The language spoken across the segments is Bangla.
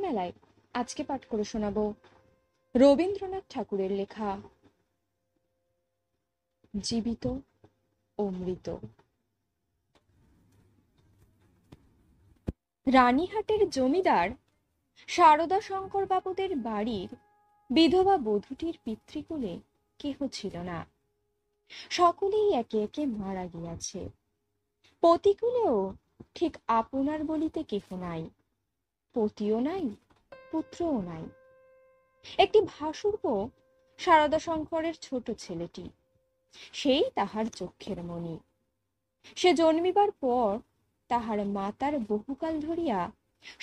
মেলায় আজকে পাঠ করে শোনাবো রবীন্দ্রনাথ ঠাকুরের লেখা জীবিত ও মৃত। রানীহাটের জমিদার সারদা শঙ্কর বাবুদের বাড়ির বিধবা বধূটির পিতৃকুলে কেহ ছিল না। সকলেই একে একে মারা গিয়াছে। পতিকুলেও ঠিক আপনার বলিতে কেহ নাই, পতিও নাই, পুত্রও নাই। একটি ভাসুরপো সারদা শঙ্করের ছোট ছেলেটি, সেই তাহার চক্ষের মণি। সে জন্মিবার পর তাহার মাতার বহুকাল ধরিয়া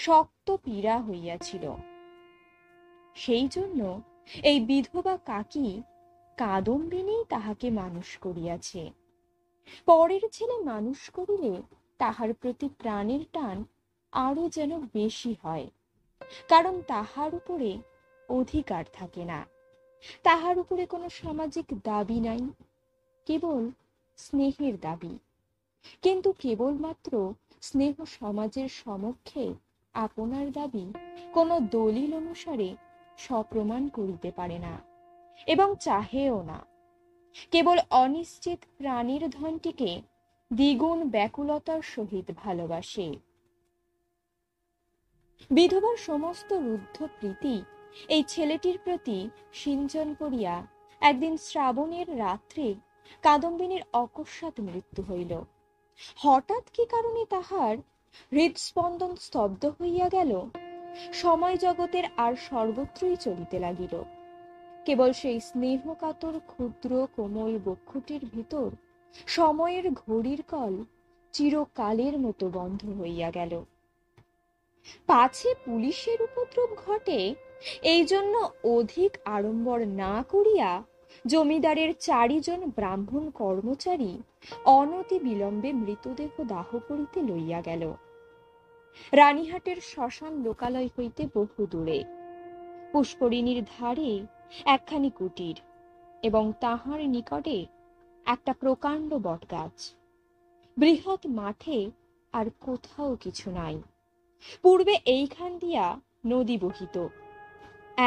শক্ত পীড়া হইয়াছিল। সেই জন্য এই বিধবা কাকি কাদম্বিনী তাহাকে মানুষ করিয়াছে। পরের ছেলে মানুষ করিলে তাহার প্রতি প্রাণের টান আরো যেন বেশি হয়, কারণ তাহার উপরে অধিকার থাকে না, তাহার উপরে কোনো সামাজিক দাবি নাই, কেবল স্নেহের দাবি। কিন্তু কেবলমাত্র স্নেহ সমাজের সমক্ষে আপনার দাবি কোনো দলিল অনুসারে সপ্রমাণ করিতে পারে না এবং চাহেও না। কেবল অনিশ্চিত প্রাণীর ধনটিকে দ্বিগুণ ব্যাকুলতার সহিত ভালোবাসে। বিধবার সমস্ত রুদ্ধ প্রীতি এই ছেলেটির প্রতি সিঞ্চন করিয়া একদিন শ্রাবণের রাত্রে কাদম্বিনীর অকস্মাৎ মৃত্যু হইল। হঠাৎ কি কারণে তাহার হৃদস্পন্দন স্তব্ধ হইয়া গেল, সময় জগতের আর সর্বত্রই চলিতে লাগিল। কেবল সেই স্নেহকাতর ক্ষুদ্র কোমল বক্ষটির ভিতর সময়ের ঘড়ির কল চিরকালের মতো বন্ধ হইয়া গেল। পাছে পুলিশের উপদ্রব ঘটে, এই জন্য অধিক আড়ম্বর না করিয়া জমিদারের 4 জন ব্রাহ্মণ কর্মচারী অনতি বিলম্বে মৃতদেহ দাহ করিতে লইয়া গেল। রানীহাটের শ্মশান লোকালয় হইতে বহু দূরে, পুষ্করিণীর ধারে একখানি কুটির এবং তাহার নিকটে একটা প্রকাণ্ড বটগাছ। বৃহৎ মাঠে আর কোথাও কিছু নাই। পূর্বে এইখান দিয়া নদী বহিত,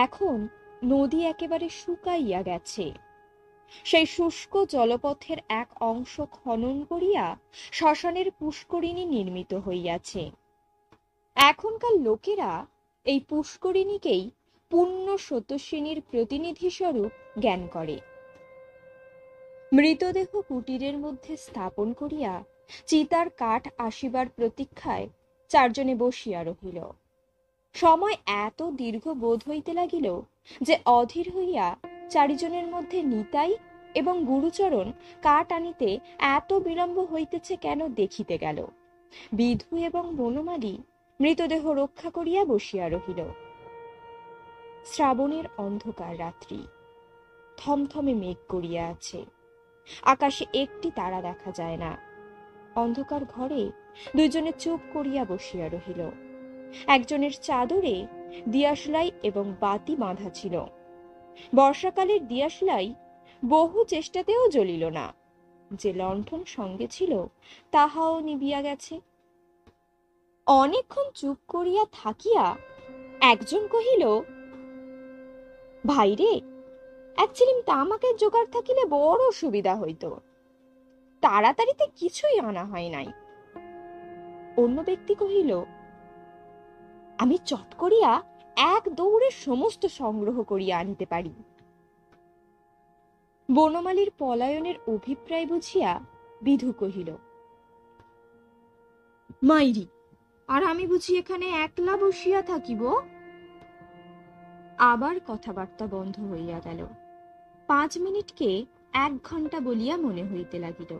এখন নদী একেবারে শুকাইয়া গেছে। সেই শুষ্ক জলপথের এক অংশ খনন করিয়া শ্মশানের পুষ্করিণী নির্মিত হইয়াছে। এখনকার লোকেরা এই পুষ্করিণীকেই পুণ্য সতস্বিনীর প্রতিনিধি স্বরূপ জ্ঞান করে। মৃতদেহ কুটিরের মধ্যে স্থাপন করিয়া চিতার কাঠ আসিবার প্রতীক্ষায় 4 জনে বসিয়া রহিল। সময় এত দীর্ঘ বোধ হইতে লাগিল যে অধীর হইয়া 4 জনের মধ্যে নিতাই এবং গুরুচরণ কাঠ আনিতে এত বিলম্ব হইতেছে কেন দেখিতে গেল। বিধু এবং বনমালী মৃতদেহ রক্ষা করিয়া বসিয়া রহিল। শ্রাবণের অন্ধকার রাত্রি, থমথমে মেঘ করিয়া আছে, আকাশে একটি তারা দেখা যায় না। অন্ধকার ঘরে 2 জনে চুপ করিয়া বসিয়া রহিল। একজনের চাদরে দিয়াশলাই এবং বাতি বাঁধা ছিল। বর্ষাকালের দিয়াশলাই বহু চেষ্টাতেও জ্বলিল না, যে লণ্ঠন সঙ্গে ছিল তাহাও নিবিয়া গেছে। অনেকক্ষণ চুপ করিয়া থাকিয়া একজন কহিল, ভাইরে, এক চিলিম তামাকের জোগাড় থাকিলে বড় সুবিধা হইত, তাড়াতাড়িতে কিছুই আনা হয় নাই। অন্য ব্যক্তি কহিল, আমি চট করিয়া এক দৌড়ে সমস্ত সংগ্রহ করিয়া আনিতে পারি। বনমালীর পলায়নের অভিপ্রায় বুঝিয়া বিধু কহিল, মাইরি, আর আমি বুঝি এখানে একলা বসিয়া থাকিব? আবার কথাবার্তা বন্ধ হইয়া গেল। 5 মিনিটকে 1 ঘণ্টা বলিয়া মনে হইতে লাগিল।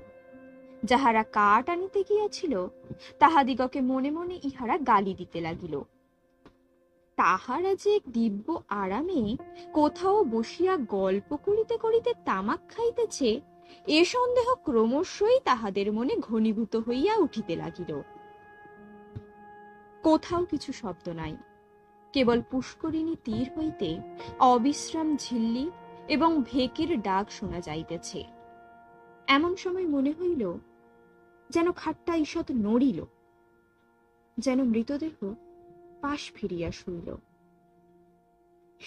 যাহারা কাঠ আনিতে গিয়াছিল তাহাদিগকে মনে মনে ইহারা গালি দিতে লাগিল। তাহারা যে দিব্য আরামে কোথাও বসিয়া গল্প করিতে করিতে তামাক খাইতেছে, এ সন্দেহ ক্রমশই তাহাদের মনে ঘনীভূত হইয়া উঠিতে লাগিল। কোথাও কিছু শব্দ নাই, কেবল পুষ্করিণী তীর হইতে অবিশ্রাম ঝিল্লি এবং ভেকির ডাক শোনা যাইতেছে। এমন সময় মনে হইল যেন খাটটা ঈষৎ নড়িল, যেন মৃতদেহ পাশ ফিরিয়া শুইল।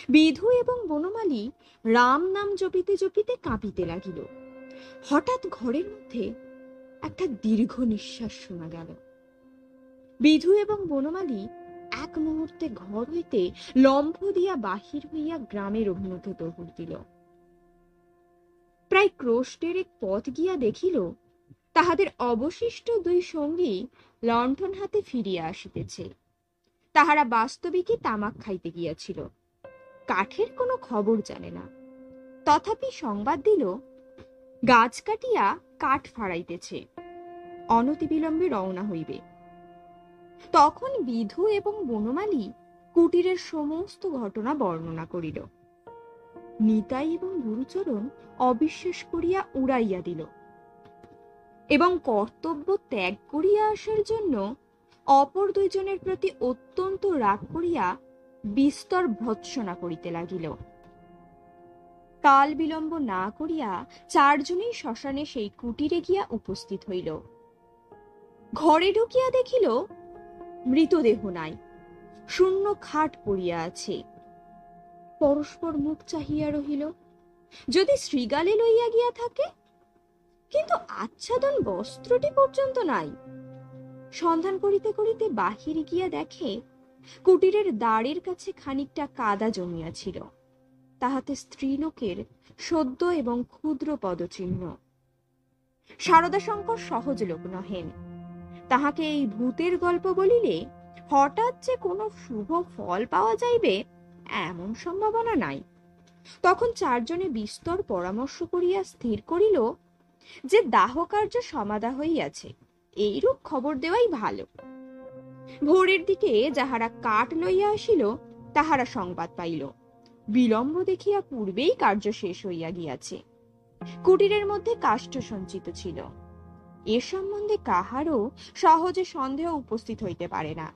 বিধু এবং বনমালী রাম নাম জপিতে জপিতে কাঁপিতে লাগিল। হঠাৎ ঘরের মধ্যে একটা দীর্ঘ নিঃশ্বাস শোনা গেল। বিধু এবং বনমালী এক মুহূর্তে ঘর হইতে লম্ফ দিয়া বাহির হইয়া গ্রামের অভিমুখে দৌড় দিল। প্রায় ক্রোষ্টের এক পথ গিয়া দেখিল তাহাদের অবশিষ্ট দুই সঙ্গী লণ্ঠন হাতে ফিরিয়া আসিতেছে। তাহারা বাস্তবিকই তামাক খাইতে গিয়াছিল, কাঠের কোনো খবর জানে না। তথাপি সংবাদ দিল গাছ কাটিয়া কাঠ ফাড়াইতেছে, অনতিবিলম্বে রওনা হইবে। তখন বিধু এবং বনমালী কুটিরের সমস্ত ঘটনা বর্ণনা করিল। নিতাই এবং গুরুচরণ অবিশ্বাস করিয়া উড়াইয়া দিল এবং কর্তব্য ত্যাগ করিয়া আসার জন্য অপর দুইজনের প্রতি অত্যন্ত রাগ করিয়া বিস্তর ভৎসনা করিতে লাগিল। কাল বিলম্ব না করিয়া চারজনেই শ্মশানে সেই কুটিরে গিয়া উপস্থিত হইল। ঘরে ঢুকিয়া দেখিল মৃতদেহ নাই, শূন্য খাট পড়িয়া আছে। পরস্পর মুখ চাহিয়া রহিল, যদি শৃগালে লইয়া গিয়া থাকে, কিন্তু আচ্ছাদন বস্ত্রটি পর্যন্ত নাই। সন্ধান করিতে করিতে বাহির গিয়া দেখে কুটিরের দ্বারের কাছে খানিকটা কাদা জমিয়াছিল, তাহাতে স্ত্রীলোকের সদ্য এবং ক্ষুদ্র পদচিহ্ন। শারদাশঙ্কর সহজ লোক নহেন, তাহাকে এই ভূতের গল্প বলিলে হঠাৎ যে কোনো শুভ ফল পাওয়া যাইবে এমন সম্ভাবনা নাই। তখন চারজনে বিস্তর পরামর্শ করিয়া স্থির করিল যে দাহ কার্য সমাধা হইয়াছে, এইরূপ খবর দেওয়াই ভালো। ভোরের দিকে যাহারা কাঠ লইয়া আসিল তাহারা সংবাদ পাইল বিলম্ব দেখিয়া পূর্বেই কার্য শেষ হইয়া গিয়াছে। কুটিরের মধ্যে কাষ্ঠ সঞ্চিত ছিল, এ সম্বন্ধে কাহারও সহজে সন্দেহ উপস্থিত হইতে পারে না,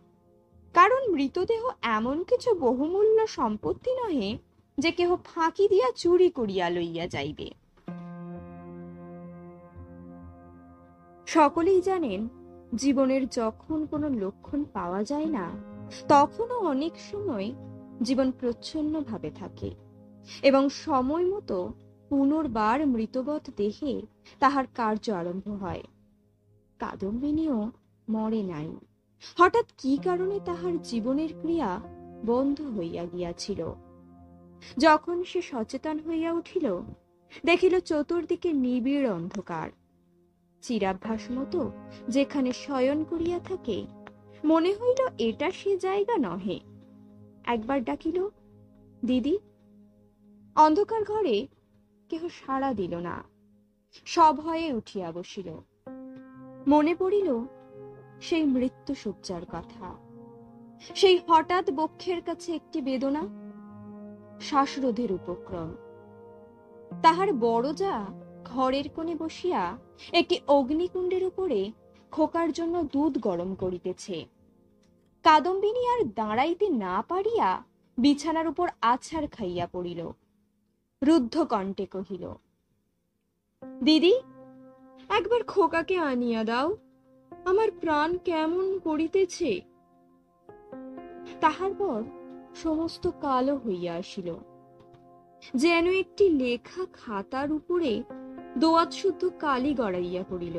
কারণ মৃতদেহ এমন কিছু বহুমূল্য সম্পত্তি নহে যে কেহ ফাঁকি দিয়া চুরি করিয়া লইয়া যাইবে। সকলেই জানেন, জীবনের যখন কোনো লক্ষণ পাওয়া যায় না তখনও অনেক সময় জীবন প্রচ্ছন্ন ভাবে থাকে এবং সময় মতো পুনর্বার মৃতবৎ দেহে তাহার কার্য আরম্ভ হয়। কাদম্বিনীও মরে নাই, হঠাৎ কি কারণে তাহার জীবনের ক্রিয়া বন্ধ হইয়া গিয়াছিল। যখন সে সচেতন হইয়া উঠিল, দেখিল চতুর্দিকে নিবিড় অন্ধকার। চিরাভ্যাস মতো যেখানে শয়ন করিয়া থাকে, মনে হইল এটা সে জায়গা নহে। একবার ডাকিল, দিদি। অন্ধকার ঘরে কেহ সাড়া দিল না, সভয়ে উঠিয়া বসিল। মনে পড়িল সেই মৃত্যু শয্যার কথা, সেই হঠাৎ বক্ষের কাছে একটি বেদনা, শ্বাসরোধের উপক্রম। তাহার বড় যা ঘরের কোণে বসিয়া একটি অগ্নিকুণ্ডের উপরে খোকার জন্য দুধ গরম করিতেছে। কাদম্বিনী আর দাঁড়াইতে না পারিয়া বিছানার উপর আছাড় খাইয়া পড়িল। রুদ্ধ কণ্ঠে কহিল, দিদি, একবার খোকাকে আনিয়া দাও, আমার প্রাণ কেমন করিতেছে। তাহার পর সমস্ত কালো হইয়া আসিল, যেন একটি লেখা খাতার উপরে দোয়াত শুদ্ধ কালি গড়াইয়া পড়িল।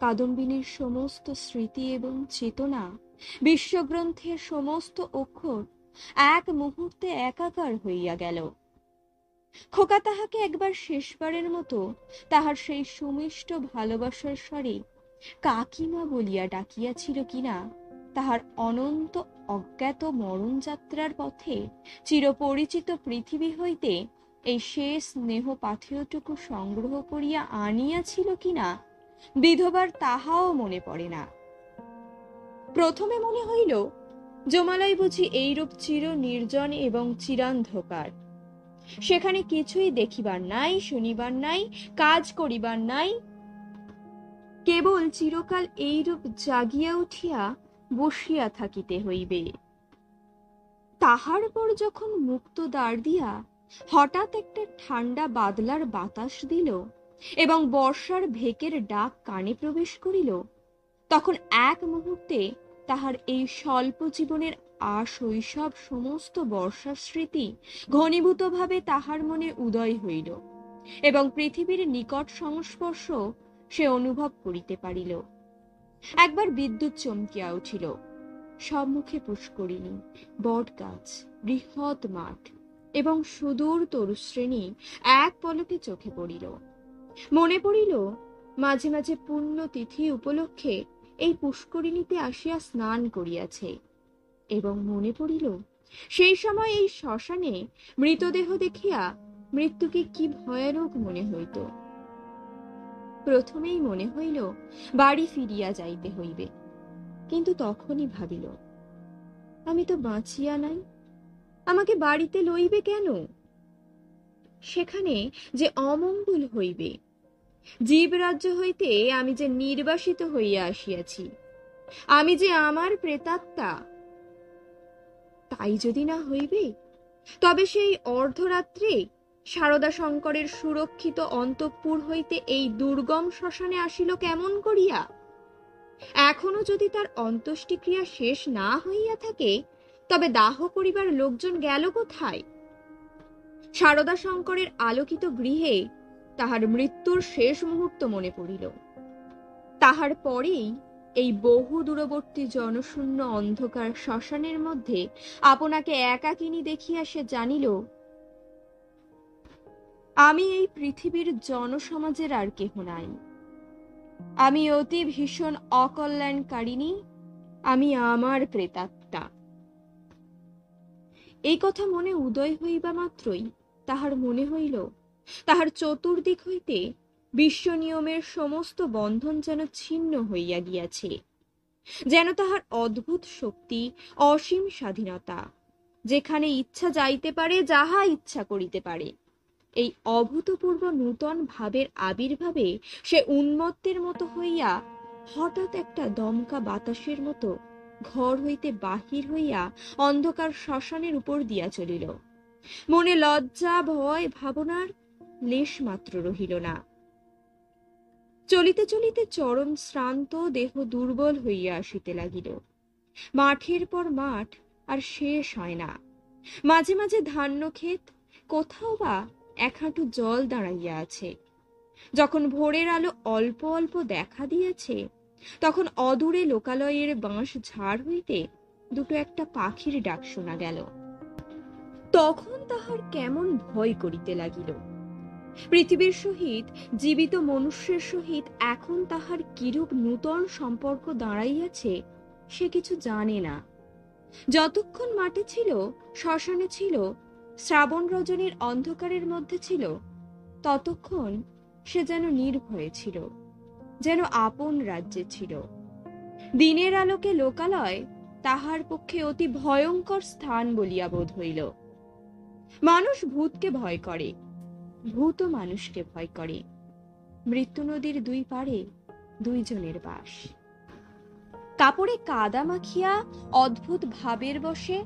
কাদম্বিনীর সমস্ত স্মৃতি এবং চেতনা, বিশ্বগ্রন্থের সমস্ত অক্ষর এক মুহূর্তে একাকার হইয়া গেল। খোকা তাহাকে একবার শেষবারের মতো তাহার সেই সুমিষ্ট ভালোবাসার স্বরে কাকিমা বলিয়া ডাকিয়াছিল কিনা, তাহার অনন্ত অজ্ঞাত মরণ যাত্রার পথে চিরপরিচিত পৃথিবী হইতে এই শেষ স্নেহ পাথেয়টুকু সংগ্রহ করিয়া আনিয়াছিল কিনা, বিধবার তাহাও মনে পড়ে না। প্রথমে মনে হইল জমালয় বুঝি এইরূপ চির নির্জন এবং চিরান্ধকার, সেখানে কিছুই দেখিবার নাই, শুনিবার নাই, কাজ করিবার নাই, কেবল চিরকাল এইরূপ জাগিয়া উঠিয়া বসিয়া থাকিতে হইবে। তাহার পর যখন মুক্ত দ্বার দিয়া হঠাৎ একটা ঠান্ডা বাদলার বাতাস দিল এবং বর্ষার ভেকের ডাক কানে প্রবেশ করিল, তখন এক মুহূর্তে তাহার এই স্বল্প জীবনের শৈশব সমস্ত বর্ষার স্মৃতি ঘনীভূতভাবে তাহার মনে উদয় হইল এবং পৃথিবীর নিকট সংস্পর্শ সে অনুভব করিতে পারিল। একবার বিদ্যুৎ চমকিয়া উঠিল। সম্মুখে পুষ্করিণী, বট গাছ, বৃহৎ মাঠ এবং সুদূর তরুশ্রেণী এক পলকে চোখে পড়িল। মনে পড়িল মাঝে মাঝে পুণ্যতিথি উপলক্ষে এই পুষ্করিণীতে আসিয়া স্নান করিয়াছে, এবং মনে পড়িল সেই সময় এই শ্মশানে মৃতদেহ দেখিয়া মৃত্যুকে কি ভয়ানক মনে হইত। প্রথমেই মনে হইল বাড়ি ফিরিয়া যাইতে হইবে, কিন্তু তখনই ভাবিল, আমি তো বাঁচিয়া নাই, আমাকে বাড়িতে লইবে কেন? সেখানে যে অমঙ্গল হইবে, জীবরাজ্য হইতে আমি যে নির্বাসিত হইয়া আসিয়াছি, আমি যে আমার প্রেতাত্মা, তাই যদি না হইবে, তবে সেই অর্ধরাত্রে সারদা শঙ্করের সুরক্ষিত অন্তঃপুর হইতে এই দুর্গম শ্মশানে আসিল কেমন করিয়া? এখনো যদি তার অন্ত্যেষ্টিক্রিয়া শেষ না হইয়া থাকে, তবে দাহ করিবার লোকজন গেল কোথায়? সারদা শঙ্করের আলোকিত গৃহে তাহার মৃত্যুর শেষ মুহূর্ত মনে পড়িল। তাহার পরেই এই বহু দূরবর্তী জনশূন্য অন্ধকার শ্মশানের মধ্যে আপনাকে একাকিনী দেখিয়া সে জানিল, আমি এই পৃথিবীর জনসমাজের আর কেহ নাই। আমি অতি ভীষণ অকল্যাণকারিণী, আমি আমার প্রেতাত্মা। এই কথা মনে উদয় হইবা মাত্রই তাহার মনে হইল তাহার চতুর্দিক হইতে বিশ্ব নিয়মের সমস্ত বন্ধন যেন ছিন্ন হইয়া গিয়াছে, যেন তাহার অদ্ভুত শক্তি, অসীম স্বাধীনতা, যেখানে ইচ্ছা যাইতে পারে, যাহা ইচ্ছা করিতে পারে। এই অভূতপূর্ব নূতন ভাবের আবির্ভাবে সে উন্মত্তের মতো হইয়া হঠাৎ একটা দমকা বাতাসের মতো ঘর হইতে বাহির হইয়া অন্ধকার শ্মশানের উপর দিয়া চলিল। মনে লজ্জা, ভয়, ভাবনার লেশ মাত্র রহিল না। চলিতে চলিতে চরম শ্রান্ত দেহ দুর্বল হইয়া আসিতে লাগিল। মাঠের পর মাঠ আর শেষ হয় না। মাঝে মাঝে ধান্য ক্ষেত, কোথাও বা এক হাঁটু জল দাঁড়াইয়া আছে। যখন ভোরের আলো অল্প অল্প দেখা দিয়েছে, তখন অদূরে লোকালয়ের বাঁশ ঝাড় হইতে দুটো একটা পাখির ডাক শোনা গেল। তখন তাহার কেমন ভয় করিতে লাগিল। পৃথিবীর সহিত, জীবিত মনুষ্যের সহিত এখন তাহার কিরূপ নূতন সম্পর্ক দাঁড়াইয়াছে সে কিছু জানে না। যতক্ষণ মাঠে ছিল, শ্মশানে ছিল, শ্রাবণ রজনীর অন্ধকারের মধ্যে ছিল, ততক্ষণ সে যেন নির্ভয়ে ছিল, যেন আপন রাজ্যে ছিল। দিনের আলোকে লোকালয় তাহার পক্ষে অতি ভয়ঙ্কর স্থান বলিয়া বোধ হইল। মানুষ ভূতকে ভয় করে, ভূত মানুষকে ভয় করে। মৃত্যু নদীর দুই পাড়ে দুইজনের বাস। কাপড়ে কাদা মাখিয়া অদ্ভুত ভাবের বসে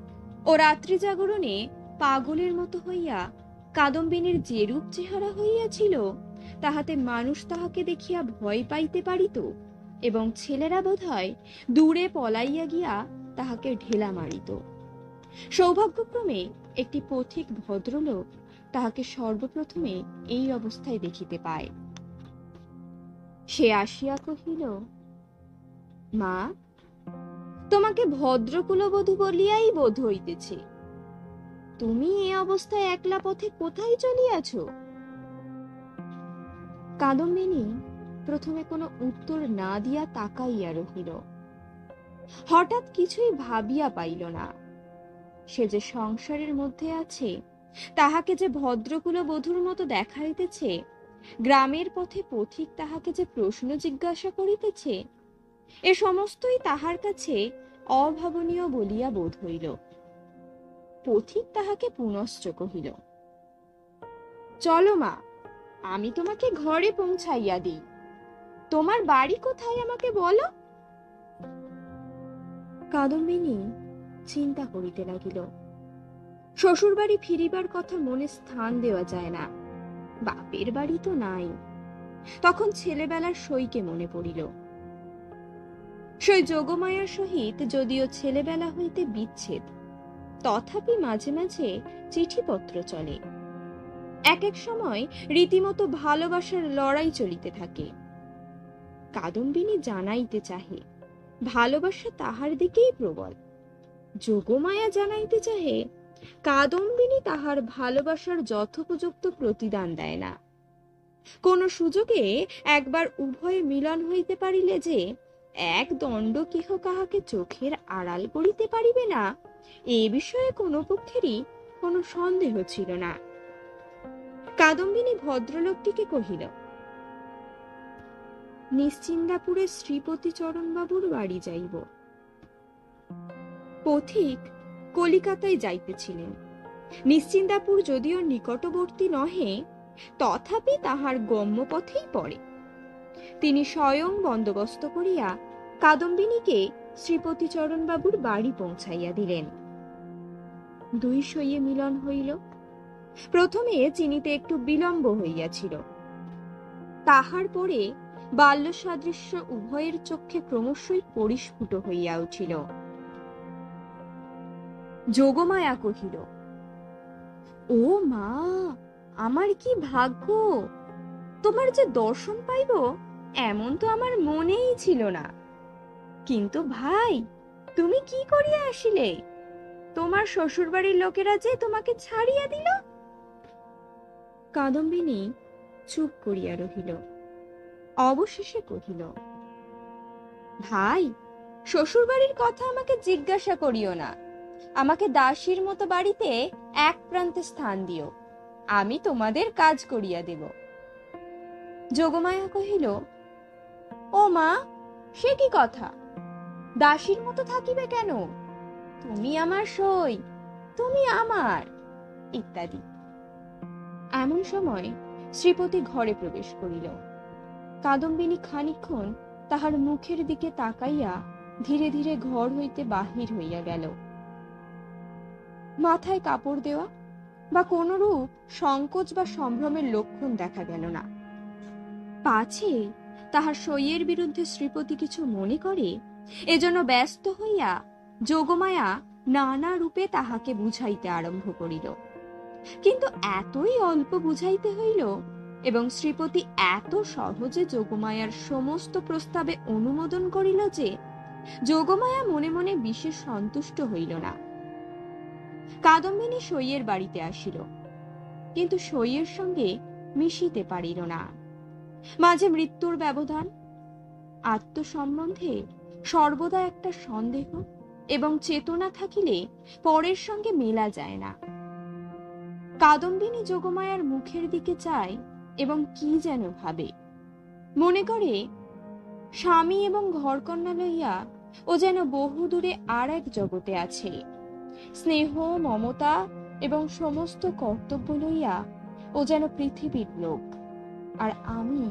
ও রাত্রি জাগরণে পাগলের মতো হইয়া কাদম্বিনীর যেরূপ চেহারা হইয়াছিল, তাহাতে মানুষ তাহাকে দেখিয়া ভয় পাইতে পারিত, এবং ছেলেরা বোধহয় দূরে পলাইয়া গিয়া তাহাকে ঢেলা মারিত। সৌভাগ্যক্রমে একটি পথিক ভদ্রলোক তাহাকে সর্বপ্রথমে এই অবস্থায় দেখিতে পায়। সে আসিয়া কহিল, মা, তোমাকে ভদ্রকুলবধূ বলিয়াই বোধ হইতেছে। তুমি এ অবস্থায় একলা পথে কোথায় চলিয়াছ? কাদম্বিনী প্রথমে কোনো উত্তর না দিয়া তাকাইয়া রহিল। হঠাৎ কিছুই ভাবিয়া পাইল না। সে যে সংসারের মধ্যে আছে, তাহাকে যে ভদ্রকুলবধূর মতো দেখাইতেছে, গ্রামের পথে পথিক তাহাকে যে প্রশ্ন জিজ্ঞাসা করিতেছে, এ সমস্তই তাহার কাছে অভাবনীয় বলিয়া বোধ হইল। পথিক তাহাকে পুনশ্চ কহিল, চলো মা, আমি তোমাকে ঘরে পৌঁছাইয়া দিই। তোমার বাড়ি কোথায় আমাকে বলো। কাদম্বিনী চিন্তা করিতে লাগিল। শ্বশুর বাড়ি ফিরিবার কথা মনে স্থান দেওয়া যায় না, বাপের বাড়ি তো নাই। তখন ছেলেবেলার সইকে মনে পড়িল। সেই যোগমায়ার সহিত যদিও ছেলেবেলা হইতে বিচ্ছেদ, তথাপি মাঝে মাঝে চিঠিপত্র চলে। এক এক সময় রীতিমতো ভালোবাসার লড়াই চলিতে থাকে। কাদম্বিনী জানাইতে চাহে ভালোবাসা তাহার দিকেই প্রবল। যোগমায়া জানাইতে চাহে কাদম্বিনী তাহার ভালোবাসার যথোপযুক্ত প্রতিদান দেয় না। কোন সুযোগে একবার উভয়ে মিলন হইতে পারিলে যে এক দণ্ড কেহ কাহাকে চোখের আড়াল করিতে পারিবে না, এ বিষয়ে কোনো পক্ষেরই কোনো সন্দেহ ছিল না। কাদম্বিনী ভদ্রলোকটিকে কহিল, নিশ্চিন্দাপুরে শ্রীপতিচরণবাবুর বাড়ি যাইব। পথিক কলিকাতায় যাইতেছিলেন। নিশ্চিন্দাপুর যদিও নিকটবর্তী নহে, তথাপি তাহার গম্যপথেই পড়ে। তিনি স্বয়ং বন্দোবস্ত করিয়া কাদম্বিনীকে শ্রীপতিচরণবাবুর বাড়ি পৌঁছাইয়া দিলেন। দুই সইয়ে মিলন হইল। প্রথমে চিনিতে একটু বিলম্ব হইয়াছিল, তাহার পরে বাল্য সাদৃশ্য উভয়ের চক্ষে ক্রমশই পরিস্ফুট হইয়া উঠিল। যোগমায়া কহিল, ও মা, আমার কি ভাগ্য! তোমার যে দর্শন পাইব এমন তো আমার মনেই ছিল না। কিন্তু ভাই, তুমি কি করিয়া আসিলে? তোমার শ্বশুর বাড়ির লোকেরা যে তোমাকে ছাড়িয়া দিল। কাদম্বিনী চুপ করিয়া রহিল। অবশেষে কহিল, ভাই, শ্বশুর বাড়ির কথা আমাকে জিজ্ঞাসা করিও না। আমাকে দাসীর মতো বাড়িতে এক প্রান্তে স্থান দিও, আমি তোমাদের কাজ করিয়া দেব। যোগমায়া কহিল, ও মা, সে কি কথা? দাসীর মতো থাকিবে কেন? তুমি আমার সই, তুমি আমার, ইত্যাদি। এমন সময় শ্রীপতি ঘরে প্রবেশ করিল। কাদম্বিনী খানিকক্ষণ তাহার মুখের দিকে তাকাইয়া ধীরে ধীরে ঘর হইতে বাহির হইয়া গেল। মাথায় কাপড় দেওয়া বা কোনরূপ সংকোচ বা সম্ভ্রমের লক্ষণ দেখা গেল না। পাছে তাহার সইয়ের বিরুদ্ধে শ্রীপতি কিছু মনে করে, এজন্য ব্যস্ত হইয়া যোগমায়া নানা রূপে তাহাকে বুঝাইতে আরম্ভ করিল। কিন্তু এতই অল্প বুঝাইতে হইল এবং শ্রীপতি এত সহজে যোগমায়ার সমস্ত প্রস্তাবে অনুমোদন করিল যে যোগমায়া মনে মনে বিশেষ সন্তুষ্ট হইল না। কাদম্বিনী সইয়ের বাড়িতে আসিল, কিন্তু সইয়ের সঙ্গে মিশিতে পারিল না। মাঝে মৃত্যুর ব্যবধান। আত্মসম্বন্ধে সর্বদা একটা সন্দেহ এবং চেতনা থাকিলে পরের সঙ্গে মেলা যায় না। কাদম্বিনী যোগমায়ার মুখের দিকে চায় এবং কি যেন ভাবে। মনে করে স্বামী এবং ঘরকন্যা লইয়া ও যেন বহু দূরে আর এক জগতে আছে। স্নেহ, মমতা এবং সমস্ত কর্তব্য লইয়া ও যেন পৃথিবীর লোক, আর আমি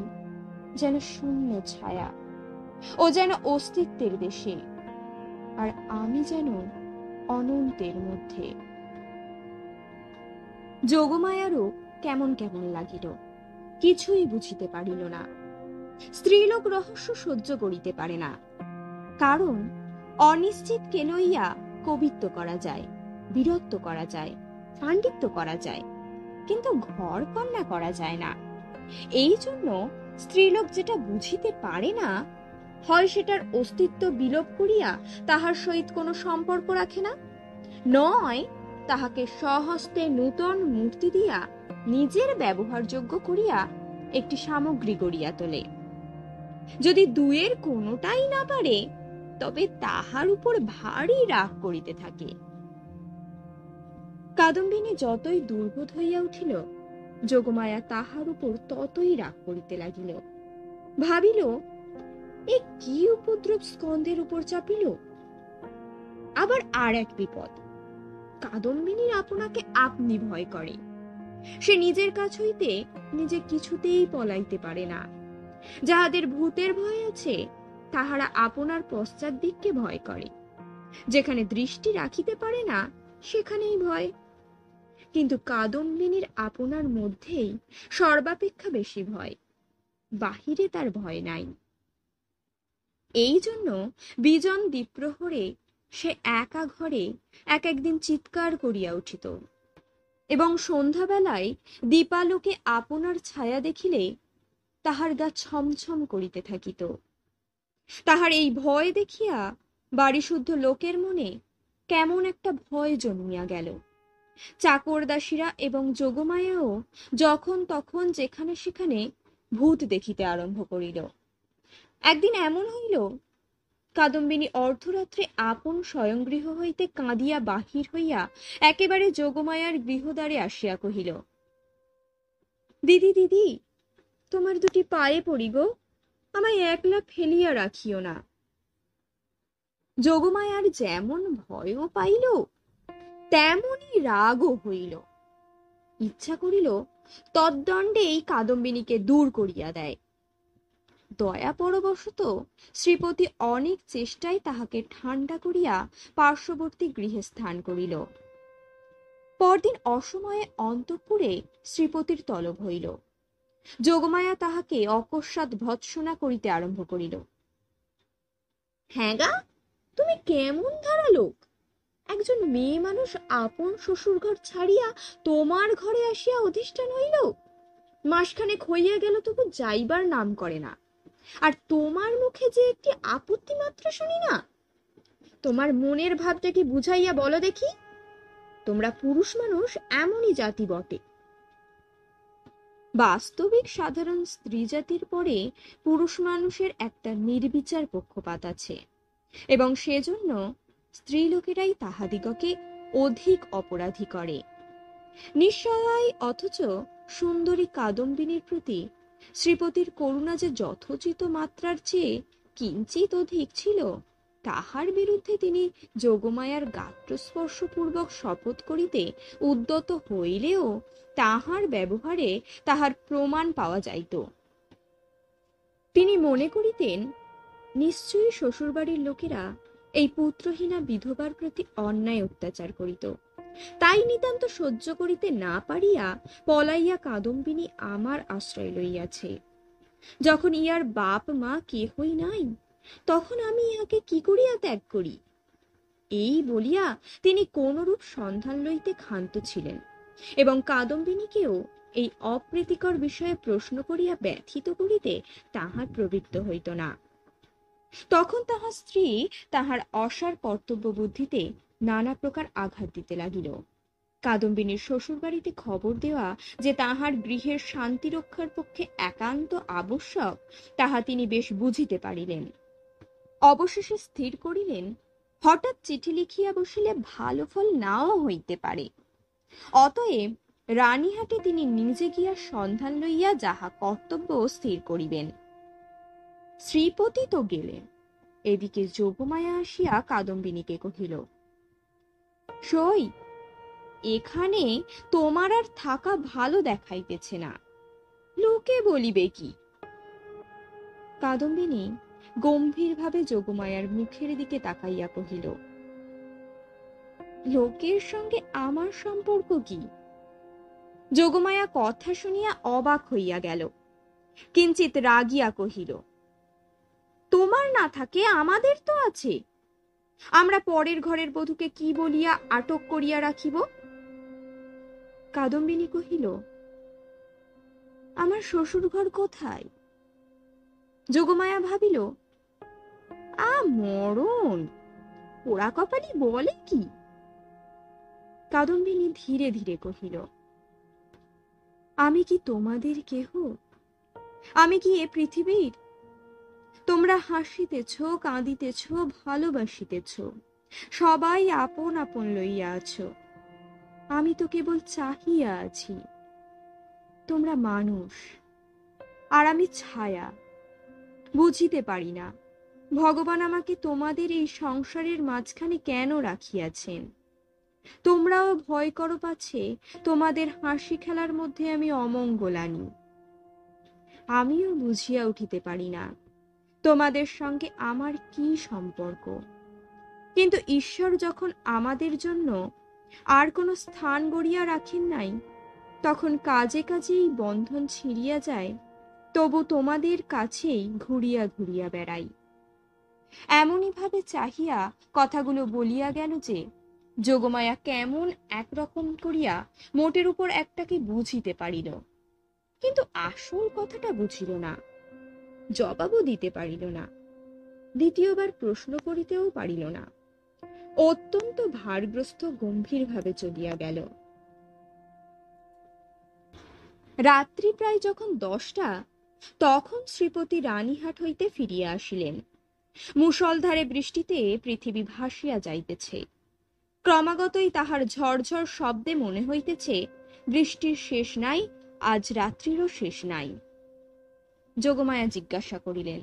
যেন শূন্য ছায়া। ও যেন অস্তিত্বের দেশে, আর আমি যেন অনন্তের মধ্যে। যোগমায়ারও কেমন কেমন লাগিল, কিছুই বুঝিতে পারিল না। স্ত্রীলোক রহস্য সহ্য করিতে পারে না। কারণ অনিশ্চিতকে লইয়া কবিত্ব করা যায়, বীরত্ব করা যায়, পাণ্ডিত্য করা যায়, কিন্তু ঘর কন্যা করা যায় না। এই জন্য স্ত্রীলোক যেটা বুঝিতে পারে না, হয় সেটার অস্তিত্ব বিলোপ করিয়া তাহার সহিত কোনো সম্পর্ক রাখে না, নয় তাহাকে স্বহস্তে নূতন মূর্তি দিয়া নিজের ব্যবহারযোগ্য করিয়া একটি সামগ্রী গড়িয়া তোলে। যদি দুয়ের কোনোটাই না পারে, তবে তাহার উপর ভারী রাগ করিতে থাকে। কাদম্বিনী যতই দুর্বোধ হইয়া উঠিল, যোগমায়া তাহার উপর ততই রাগ করিতে লাগিল। ভাবিল, এ কি উপদ্রব স্কন্ধের উপর চাপিল। আবার আর এক বিপদ, কাদম্বিনীর আপনাকে আপনি ভয় করে। সে নিজের কাছ হইতে নিজে কিছুতেই পলাইতে পারে না। যাহাদের ভূতের ভয় আছে, তাহারা আপনার পশ্চাৎ দিককে ভয় করে। যেখানে দৃষ্টি রাখিতে পারে না, সেখানেই ভয়। কিন্তু কাদম্বিনীর আপনার মধ্যেই সর্বাপেক্ষা বেশি ভয়, বাহিরে তার ভয় নাই। এই জন্য বিজন দ্বীপ্রহরে সে একা ঘরে এক একদিন চিৎকার করিয়া উঠিত, এবং সন্ধ্যাবেলায় দীপালোকে আপনার ছায়া দেখিলে তাহার গা ছমছম করিতে থাকিত। তাহার এই ভয় দেখিয়া বাড়িশুদ্ধ লোকের মনে কেমন একটা ভয় জন্মিয়া গেল। চাকরদাসীরা এবং যোগমায়াও যখন তখন যেখানে সেখানে ভূত দেখিতে আরম্ভ করিল। একদিন এমন হইল, কাদম্বিনী অর্ধরাত্রে আপন স্বয়ংগৃহ হইতে কাঁদিয়া বাহির হইয়া একেবারে যোগমায়ার গৃহদ্বারে আসিয়া কহিল, দিদি দিদি, তোমার দুটি পায়ে পড়ি গো, আমায় একলা ফেলিয়া রাখিও না। যোগমায়ার যেমন ভয়ও পাইল তেমনই রাগও হইল। ইচ্ছা করিল তদ্দণ্ডে এই কাদম্বিনীকে দূর করিয়া দেয়। দয়া পরবশত শ্রীপতি অনেক চেষ্টায় তাহাকে ঠান্ডা করিয়া পার্শ্ববর্তী গৃহে স্থান করিল। পরদিন অসময়ে অন্তঃপুরে শ্রীপতির তলব হইল। যোগমায়া তাহাকে অকস্মাৎ ভৎসনা করিতে আরম্ভ করিল। হ্যাঁ গা, তুমি কেমন ধারা লোক! একজন মেয়ে মানুষ আপন শ্বশুর ঘর ছাড়িয়া তোমার ঘরে আসিয়া অধিষ্ঠান হইল, মাসখানেক হইয়া গেল তবু যাইবার নাম করে না। আর তোমার মুখে যে একটি আপত্তি মাত্র শুনি না। তোমার মনের ভাবটা কি বুঝাইয়া বলো দেখি। তোমরা পুরুষ মানুষ এমনই জাতি বটে। বাস্তবিক সাধারণ স্ত্রী জাতির পরে পুরুষ মানুষের একটা নির্বিচার পক্ষপাত আছে, এবং সেজন্য স্ত্রীলোকেরাই তাহাদিগকে অধিক অপরাধী করে। নিঃসহায় অথচ সুন্দরী কাদম্বিনীর প্রতি শ্রীপতির করুণা যে যথোচিত মাত্রার চেয়ে কিঞ্চিত অধিক ছিল, তাহার বিরুদ্ধে তিনি যোগমায়ার গাত্রস্পর্শপূর্বক শপথ করিতে উদ্যত হইলেও তাহার ব্যবহারে তাহার প্রমাণ পাওয়া যাইত। তিনি মনে করিতেন, নিশ্চয়ই শ্বশুরবাড়ির লোকেরা এই পুত্রহীনা বিধবার প্রতি অন্যায় অত্যাচার করিত, তাই নিতান্ত সহ্য করিতে না পারিয়া পলাইয়া কাদম্বিনী আমার আশ্রয় লইয়াছে। যখন ইহার বাপ মা কেহই নাই, তখন আমি ইহাকে কি করিয়া ত্যাগ করি? এই বলিয়া তিনি কোনরূপ সন্ধান লইতে ক্ষান্ত ছিলেন, এবং কাদম্বিনীকেও এই অপ্রীতিকর বিষয়ে প্রশ্ন করিয়া ব্যথিত করিতে তাহার প্রবৃত্ত হইত না। তখন তাহার স্ত্রী তাহার অসার কর্তব্য বুদ্ধিতে নানা প্রকার আঘাত দিতে লাগিল। কাদম্বিনীর শ্বশুর বাড়িতে খবর দেওয়া যে তাহার গৃহের শান্তি রক্ষার পক্ষে একান্ত আবশ্যক, তাহা তিনি বেশ বুঝিতে পারিলেন। অবশেষে স্থির করিলেন, হঠাৎ চিঠি লিখিয়া বসিলে ভালো ফল নাও হইতে পারে। অতএব রানীহাটে তিনি নিজে গিয়া সন্ধান লইয়া যাহা কর্তব্য স্থির করিবেন। শ্রীপতি তো গেলেন। এদিকে যোগমায়া আসিয়া কাদম্বিনীকে কহিল, সই, এখানে তোমার আর থাকা ভালো দেখাইতেছে না, লোকে বলিবে কি? কাদম্বিনী গম্ভীরভাবে যোগমায়ার মুখের দিকে তাকাইয়া কহিল, লোকের সঙ্গে আমার সম্পর্ক কি? যোগমায়া কথা শুনিয়া অবাক হইয়া গেল, কিঞ্চিত রাগিয়া কহিল, তোমার না থাকে আমাদের তো আছে। আমরা পরের ঘরের বধূকে কি বলিয়া আটক করিয়া রাখিব? কাদম্বিনী কহিল, আমার শ্বশুর ঘর কোথায়? যোগমায়া ভাবিল, মরণ, পোড়া কপালি বলে কি? কাদম্বিনী ধীরে ধীরে কহিল, আমি কি তোমাদের কেহ? আমি কি এ পৃথিবীর? তোমরা হাসিতেছ, কাঁদিতেছ, ভালোবাসিতেছ, সবাই আপন আপন লইয়া আছো। আমি তো কেবল চাহিয়া আছি। তোমরা মানুষ, আর আমি ছায়া। বুঝিতে পারি না ভগবান আমাকে তোমাদের এই সংসারের মাঝখানে কেন রাখিয়াছেন। তোমরাও ভয় করো পাছে তোমাদের হাসি খেলার মধ্যে আমি অমঙ্গল আনি। আমিও বুঝিয়া উঠিতে পারি না তোমাদের সঙ্গে আমার কি সম্পর্ক। কিন্তু ঈশ্বর যখন আমাদের জন্য আর কোনো স্থান গড়িয়া রাখেন নাই, তখন কাজে কাজে এই বন্ধন ছিঁড়িয়া যায়, তবু তোমাদের কাছেই ঘুরিয়া ঘুরিয়া বেড়াই। এমনই ভাবে চাহিয়া কথাগুলো বলিয়া গেল যে যোগমায়া কেমন একরকম করিয়া মোটের উপর একটাকে বুঝিতে পারিল, কিন্তু আসল কথাটা বুঝিল না, জবাবও দিতে পারিল না, দ্বিতীয়বার প্রশ্ন করিতেও পারিল না। অত্যন্ত ভারগ্রস্ত গম্ভীর ভাবে চলিয়া গেল। রাত্রি প্রায় যখন 10টা, তখন শ্রীপতি রানীহাট হইতে ফিরিয়া আসিলেন। মুষলধারে বৃষ্টিতে পৃথিবী ভাসিয়া যাইতেছে। ক্রমাগতই তাহার ঝরঝর শব্দে মনে হইতেছে বৃষ্টির শেষ নাই, আজ রাত্রিরও শেষ নাই। যোগমায়া জিজ্ঞাসা করিলেন,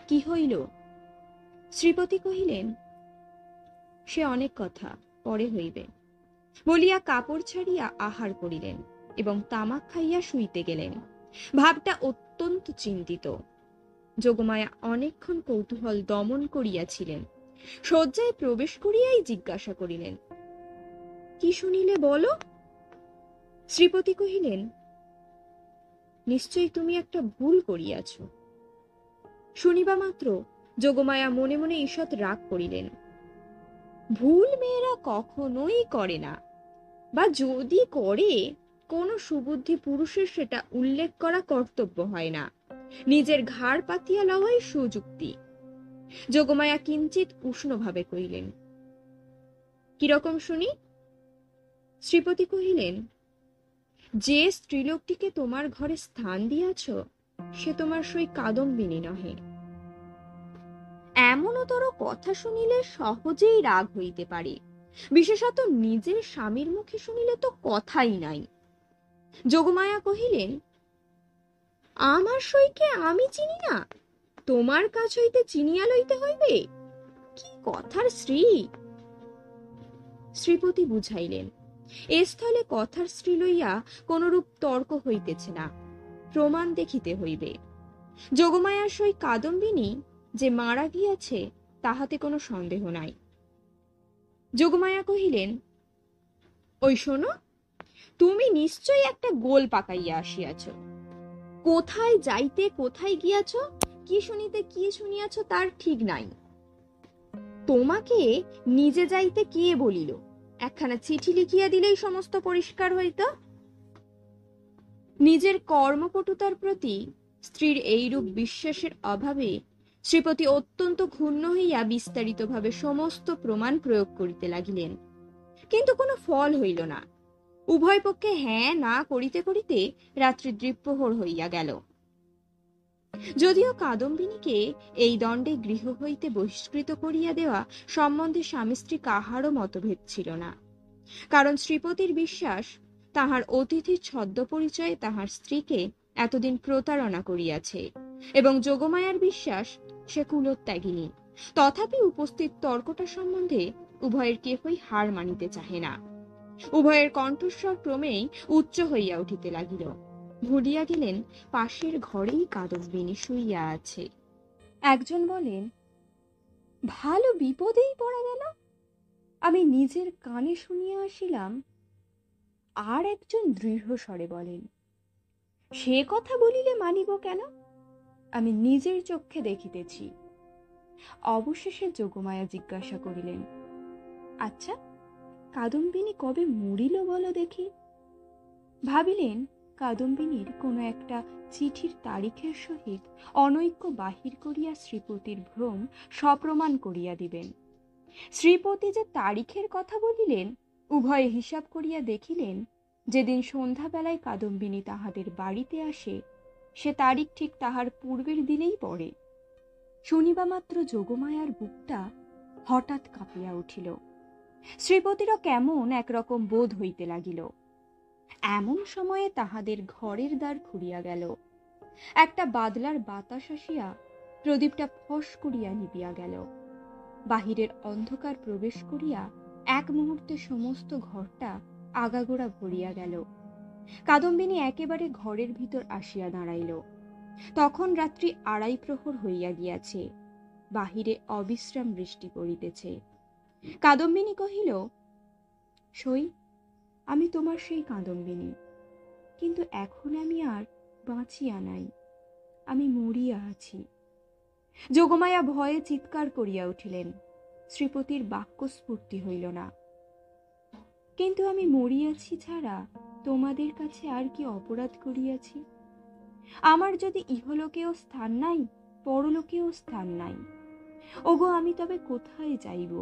কি হইল? শ্রীপতি কহিলেন, সে অনেক কথা, পরে হইবে বলিয়া কাপড় ছাড়িয়া আহার করিলেন এবং তামাক খাইয়া শুইতে গেলেন। ভাবটা অত্যন্ত চিন্তিত। যোগমায়া অনেকক্ষণ কৌতূহল দমন করিয়াছিলেন। শয্যায় প্রবেশ করিয়াই জিজ্ঞাসা করিলেন, কি শুনিলে বলো? শ্রীপতি কহিলেন, নিশ্চয়ই তুমি একটা ভুল করিয়াছ। শুনিবা মাত্র যোগমায়া মনে মনে ঈষৎ রাগ করিলেন। ভুল মেয়েরা কখনোই করে না, বা যদি করে কোনো সুবুদ্ধি পুরুষের সেটা উল্লেখ করা কর্তব্য হয় না। নিজের ঘাড় পাতিয়া লওয়াই সুযুক্তি। যোগমায়া কিঞ্চিত উষ্ণভাবে কহিলেন, কিরকম শুনি? শ্রীপতি কহিলেন, যে স্ত্রীলোকটিকে তোমার ঘরে স্থান দিয়াছ সে তোমার সই কাদম্বিনী নহে। এমনতর কথা শুনিলে সহজেই রাগ হইতে পারে, বিশেষত নিজের স্বামীর মুখে শুনিলে তো কথাই নাই। যোগমায়া কহিলেন, আমার সইকে আমি চিনি না, তোমার কাছ হইতে চিনিয়া লইতে হইবে? কি কথার স্ত্রী! শ্রীপতি বুঝাইলেন, এ স্থলে কথার স্ত্রী লইয়া কোনরূপ তর্ক হইতেছে না, প্রমাণ দেখিতে হইবে। যোগমায়ার সই কাদম্বিনী যে মারা গিয়াছে তাহাতে কোনো সন্দেহ নাই। যোগমায়া কহিলেন, ওই শোনো, তুমি নিশ্চয়ই একটা গোল পাকাইয়া আসিয়াছ। কোথায় যাইতে কোথায় গিয়াছ, কি শুনিতে কি শুনিয়াছ তার ঠিক নাই। তোমাকে নিজে যাইতে কে বলিল? একখানা চিঠি লিখিয়া দিলেই সমস্ত পরিষ্কার হইত। নিজের কর্মপটুতার প্রতি স্ত্রীর এইরূপ বিশ্বাসের অভাবে শ্রীপতি অত্যন্ত ক্ষুণ্ণ হইয়া বিস্তারিতভাবে সমস্ত প্রমাণ প্রয়োগ করিতে লাগিলেন, কিন্তু কোনো ফল হইল না। উভয় পক্ষে হ্যাঁ না করিতে করিতে রাত্রি দ্বিপ্রহর হইয়া গেল। যদিও কাদম্বিনীকে এই দণ্ডে গৃহ হইতে বহিষ্কৃত করিয়া দেওয়া সম্বন্ধে স্বামী স্ত্রী কাহারও মতভেদ ছিল না, কারণ শ্রীপতির বিশ্বাস তাহার অতিথির ছদ্ম পরিচয়ে তাহার স্ত্রীকে এতদিন প্রতারণা করিয়াছে, এবং যোগমায়ার বিশ্বাস সে কুলোত্যাগিনী। তথাপি উপস্থিত তর্কটা সম্বন্ধে উভয়ের কেহই হার মানিতে চাহে না। উভয়ের কণ্ঠস্বর ক্রমেই উচ্চ হইয়া উঠিতে লাগিল। ভুলিয়া গেলেন পাশের ঘরেই কাদম্বিনী শুইয়া আছে। একজন বলেন, ভালো বিপদেই পড়া গেল, আমি নিজের কানে শুনিয়া আসিলাম। আর একজন দৃঢ় স্বরে বলেন, সে কথা বলিলে মানিব কেন, আমি নিজের চক্ষে দেখিতেছি। অবশেষে যোগমায়া জিজ্ঞাসা করিলেন, আচ্ছা, কাদম্বিনী কবে মরিল বলো দেখি? ভাবিলেন কাদম্বিনীর কোনো একটা চিঠির তারিখের সহিত অনৈক্য বাহির করিয়া শ্রীপতির ভ্রম সপ্রমাণ করিয়া দিবেন। শ্রীপতি যে তারিখের কথা বলিলেন, উভয়ে হিসাব করিয়া দেখিলেন যেদিন সন্ধ্যাবেলায় কাদম্বিনী তাহাদের বাড়িতে আসে সে তারিখ ঠিক তাহার পূর্বের দিনেই পড়ে। শুনিবা মাত্র যোগমায়ার বুকটা হঠাৎ কাঁপিয়া উঠিল। শ্রীপতিরও কেমন একরকম বোধ হইতে লাগিল। এমন সময়ে তাহাদের ঘরের দ্বার খুলিয়া গেল। একটা বাদলার বাতাস আসিয়া প্রদীপটা ফস করিয়া নিবিয়া গেল। বাহিরের অন্ধকার প্রবেশ করিয়া এক মুহূর্তে সমস্ত ঘরটা আগাগোড়া ভরিয়া গেল। কাদম্বিনী একেবারে ঘরের ভিতর আসিয়া দাঁড়াইল। তখন রাত্রি 2:30 প্রহর হইয়া গিয়াছে। বাহিরে অবিশ্রাম বৃষ্টি পড়িতেছে। কাদম্বিনী কহিল, সই, আমি তোমার সেই কাদম্বিনী, কিন্তু এখন আমি আর বাঁচিয়া নাই, আমি মরিয়া আছি। যোগমায়া ভয়ে চিৎকার করিয়া উঠিলেন। শ্রীপতির বাক্যস্ফূর্তি হইল না। কিন্তু আমি মরিয়াছি ছাড়া তোমাদের কাছে আর কি অপরাধ করিয়াছি? আমার যদি ইহলোকেও স্থান নাই, পরলোকেও স্থান নাই, ওগো আমি তবে কোথায় যাইব?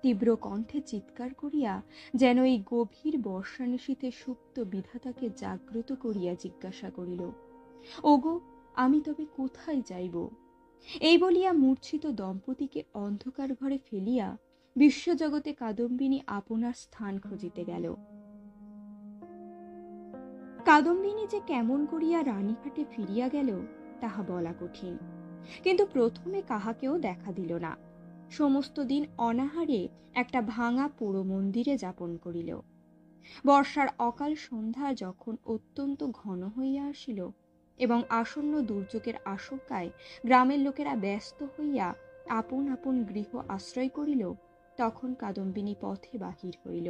তীব্র কণ্ঠে চিৎকার করিয়া যেন এই গভীর বর্ষানিশীথে সুপ্ত বিধাতাকে জাগ্রত করিয়া জিজ্ঞাসা করিল, ওগো আমি তবে কোথায় যাইব? এই বলিয়া মূর্ছিত দম্পতিকে অন্ধকার ঘরে ফেলিয়া বিশ্বজগতে কাদম্বিনী আপনার স্থান খুঁজিতে গেল। কাদম্বিনী যে কেমন করিয়া রানীঘাটে ফিরিয়া গেল তাহা বলা কঠিন। কিন্তু প্রথমে কাহাকেও দেখা দিল না। সমস্ত দিন অনাহারে একটা ভাঙা পুরো মন্দিরে যাপন করিল। বর্ষার অকাল সন্ধ্যা যখন অত্যন্ত ঘন হইয়া আসিল এবং আসন্ন দুর্যোগের আশঙ্কায় গ্রামের লোকেরা ব্যস্ত হইয়া আপন আপন গৃহ আশ্রয় করিল, তখন কাদম্বিনী পথে বাহির হইল।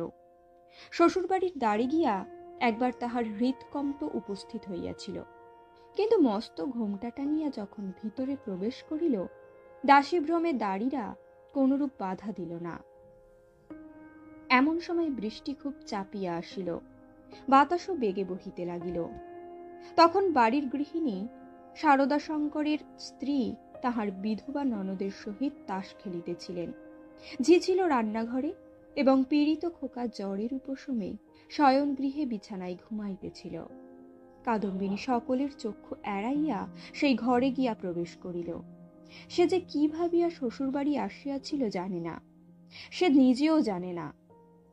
শ্বশুরবাড়ির দ্বারে গিয়া একবার তাহার হৃৎকম্প উপস্থিত হইয়াছিল, কিন্তু মস্ত ঘোমটা টানিয়া যখন ভিতরে প্রবেশ করিল, দাসীভ্রমে দাড়িরা কোনরূপ বাধা দিল না। এমন সময় বৃষ্টি খুব চাপিয়া আসিল, বাতাসও বেগে বহিতে লাগিল। তখন বাড়ির গৃহিণী শারদাশঙ্করের স্ত্রী তাহার বিধবা ননদের সহিত তাস খেলিতেছিলেন। ঝি ছিল রান্নাঘরে এবং পীড়িত খোকা জ্বরের উপশমে শয়ন গৃহে বিছানায় ঘুমাইতেছিল। কাদম্বিনী সকলের চক্ষু এড়াইয়া সেই ঘরে গিয়া প্রবেশ করিল। সে যে কি ভাবিয়া শ্বশুরবাড়ি আসিয়াছিল জানে না, সে নিজেও জানে না।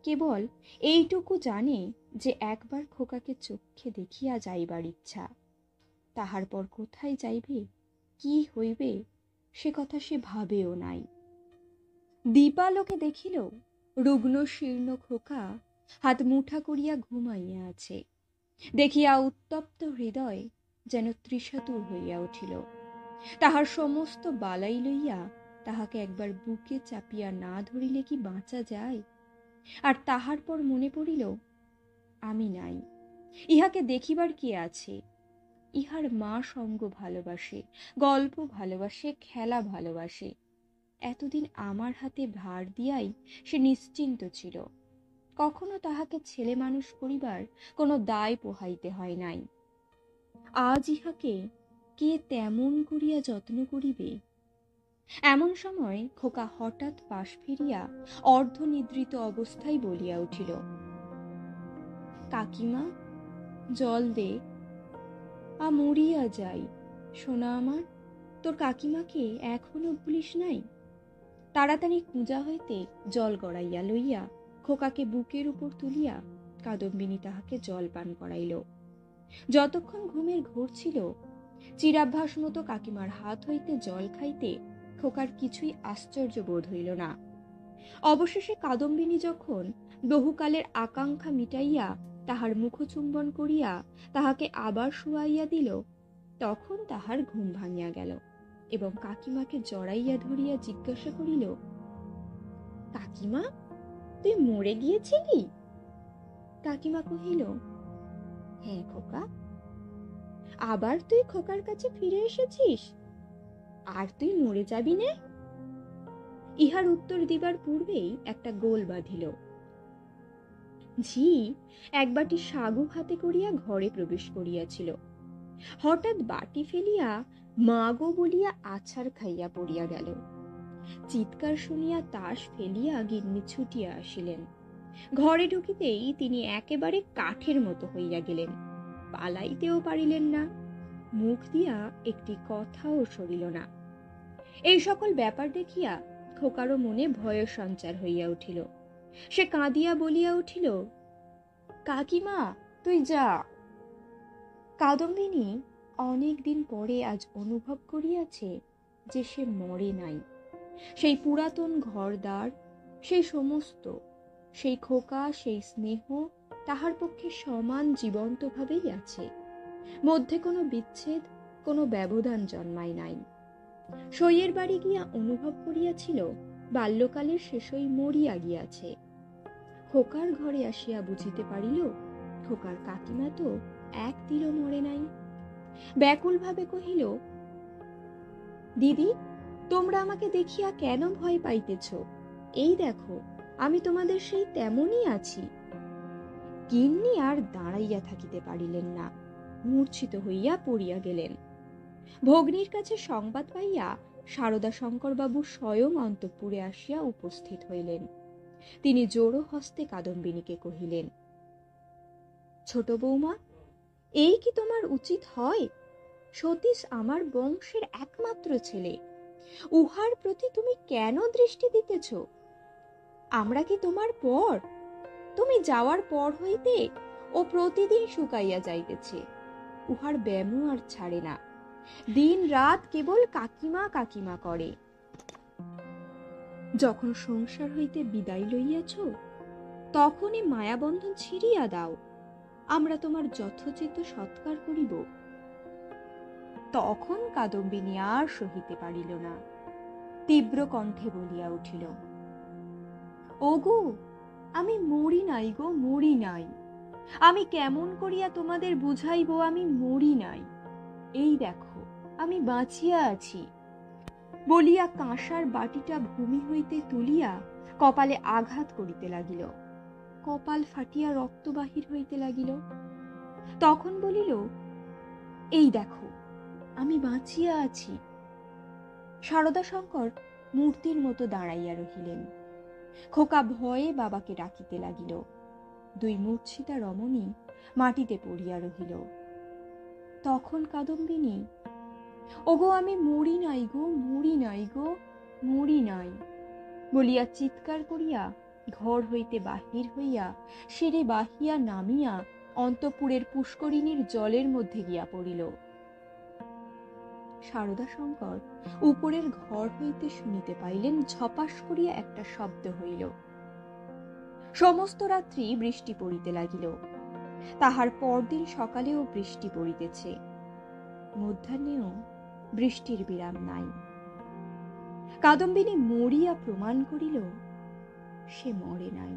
কেবল এইটুকু জানে যে একবার খোকাকে চক্ষে দেখিয়া যাইবার ইচ্ছা। তাহার পর কোথায় যাইবে, কি হইবে, সে কথা সে ভাবেও নাই। দীপালোকে দেখিল রুগ্ন শীর্ণ খোকা হাত মুঠা করিয়া ঘুমাইয়া আছে। দেখিয়া উত্তপ্ত হৃদয় যেন ত্রিশাতুর হইয়া উঠিল। তাহার সমস্ত বালাই লইয়া তাহাকে একবার বুকে চাপিয়া না ধরিলে কি বাঁচা যায়? আর তাহার পর মনে পড়িল, আমি নাই, ইহাকে দেখিবার কে আছে? ইহার মা সঙ্গ ভালোবাসে, গল্প ভালোবাসে, খেলা ভালোবাসে। এতদিন আমার হাতে ভার দিয়াই সে নিশ্চিন্ত ছিল। কখনো তাহাকে ছেলে মানুষ করিবার কোনো দায় পোহাইতে হয় নাই। আজ ইহাকে কে তেমন করিয়া যত্ন করিবে? এমন সময় খোকা হঠাৎ পাশ ফিরিয়া অর্ধনিদ্রিত অবস্থায় বলিয়া উঠিল, কাকিমা জল দে, মরিয়া যাই। সোনা আমার, তোর কাকিমাকে এখনো ভুলিস নাই? তাড়াতাড়ি কুঁজা হইতে জল গড়াইয়া লইয়া খোকাকে বুকের উপর তুলিয়া কাদম্বিনী তাহাকে জল পান করাইল। যতক্ষণ ঘুমের ঘোর ছিল, চিরাভ্যাস মতো কাকিমার হাত হইতে জল খাইতে খোকার কিছুই আশ্চর্য বোধ হইল না। অবশেষে কাদম্বিনী যখন বহুকালের আকাঙ্ক্ষা মিটাইয়া তাহার মুখচুম্বন করিয়া তাহাকে আবার শুয়াইয়া দিল, তখন তাহার ঘুম ভাঙিয়া গেল এবং কাকিমাকে জড়াইয়া ধরিয়া জিজ্ঞাসা করিল, কাকিমা তুই মরে গিয়েছিলি? কাকিমা কহিল, হ্যাঁ খোকা। আবার তুই খোকার কাছে ফিরে এসেছিস? আর তুই মরে যাবি না? ইহার উত্তর দিবার পূর্বেই একটা গোল বাঁধিল। ঝি এক বাটি সাগু হাতে করিয়া ঘরে প্রবেশ করিয়াছিল। হঠাৎ বাটি ফেলিয়া মা গো বলিয়া আছাড় খাইয়া পড়িয়া গেল। চিৎকার শুনিয়া তাস ফেলিয়া গিন্নি ছুটিয়া আসিলেন। ঘরে ঢুকিতেই তিনি একেবারে কাঠের মতো হইয়া গেলেন। পালাইতেও পারিলেন না, মুখ দিয়া একটি কথাও সরিল না। এই সকল ব্যাপার দেখিয়া খোকারও মনে ভয়ের সঞ্চার হইয়া উঠিল। সে কাঁদিয়া বলিয়া উঠিল, কাকিমা তুই যা। কাদম্বিনী অনেক দিন পরে আজ অনুভব করিয়াছে যে সে মরে নাই। সেই পুরাতন ঘরদ্বার, সেই সমস্ত, সেই খোকা, সেই স্নেহ তাহার পক্ষে সমান জীবন্তভাবেই আছে। মধ্যে কোনো বিচ্ছেদ, কোনো ব্যবধান জন্মায় নাই। সইয়ের বাড়ি গিয়া অনুভব করিয়াছিল বাল্যকালের শেষই মরিয়া গিয়াছে। খোকার ঘরে আসিয়া বুঝিতে পারিল খোকার কাকিমা তো এক তিলও মরে নাই। ব্যাকুল ভাবে কহিল, দিদি, তোমরা আমাকে দেখিয়া কেন ভয় পাইতেছ? এই দেখো, আমি তোমাদের সেই তেমনই আছি। গিন্নি আর দাঁড়াইয়া থাকিতে পারিলেন না, মূর্ছিত হইয়া পড়িয়া গেলেন। ভগ্নীর কাছে সংবাদ পাইয়া সারদা শঙ্করবাবু স্বয়ং অন্তঃপুরে আসিয়া উপস্থিত হইলেন। তিনি জোড়ো হস্তে কাদম্বিনীকে কহিলেন, ছোট বৌমা, এই কি তোমার উচিত হয়? সতীশ আমার বংশের একমাত্র ছেলে, উহার প্রতি তুমি কেন দৃষ্টি দিতেছ? আমরা কি তোমার পর? তুমি যাওয়ার পর হইতে ও প্রতিদিন শুকাইয়া যাইতেছে, উহার ব্যামো আর ছাড়ে না, দিন রাত কেবল কাকিমা কাকিমা করে। যখন সংসার হইতে বিদায় লইয়াছ, তখনই মায়াবন্ধন ছিঁড়িয়া দাও, আমরা তোমার যথোচিত সৎকার করিব। তখন কাদম্বিনী আর সহিতে পারিল না, তীব্র কণ্ঠে বলিয়া উঠিল, ওগো, আমি মরি নাই গো, মরি নাই। আমি কেমন করিয়া তোমাদের বুঝাইব আমি মরি নাই? এই দেখো, আমি বাঁচিয়া আছি। বলিয়া কাঁসার বাটিটা ভূমি হইতে তুলিয়া কপালে আঘাত করিতে লাগিল। কপাল ফাটিয়া রক্ত বাহির হইতে লাগিল। তখন বলিল, এই দেখো, আমি বাঁচিয়া আছি। সারদা শঙ্কর মূর্তির মতো দাঁড়াইয়া রহিলেন। খোকা ভয়ে বাবাকে ডাকিতে লাগিল। দুই মূর্ছিতা রমণী মাটিতে পড়িয়া রহিল। তখন কাদম্বিনী, ওগো, আমি মরি নাই গো, মরি নাই গো, মরি নাই বলিয়া চিৎকার করিয়া ঘর হইতে বাহির হইয়া সিঁড়ি বাহিয়া নামিয়া অন্তঃপুরের পুষ্করিণীর জলের মধ্যে গিয়া পড়িল। সারদা শঙ্কর উপরের ঘর হইতে শুনিতে পাইলেন ঝপাস করিয়া একটা শব্দ হইল। সমস্ত রাত্রি বৃষ্টি পড়িতে লাগিল। তাহার পরদিন সকালেও বৃষ্টি পড়িতেছে, মধ্যাহ্নেও বৃষ্টির বিরাম নাই। কাদম্বিনী মরিয়া প্রমাণ করিল, সে মরে নাই।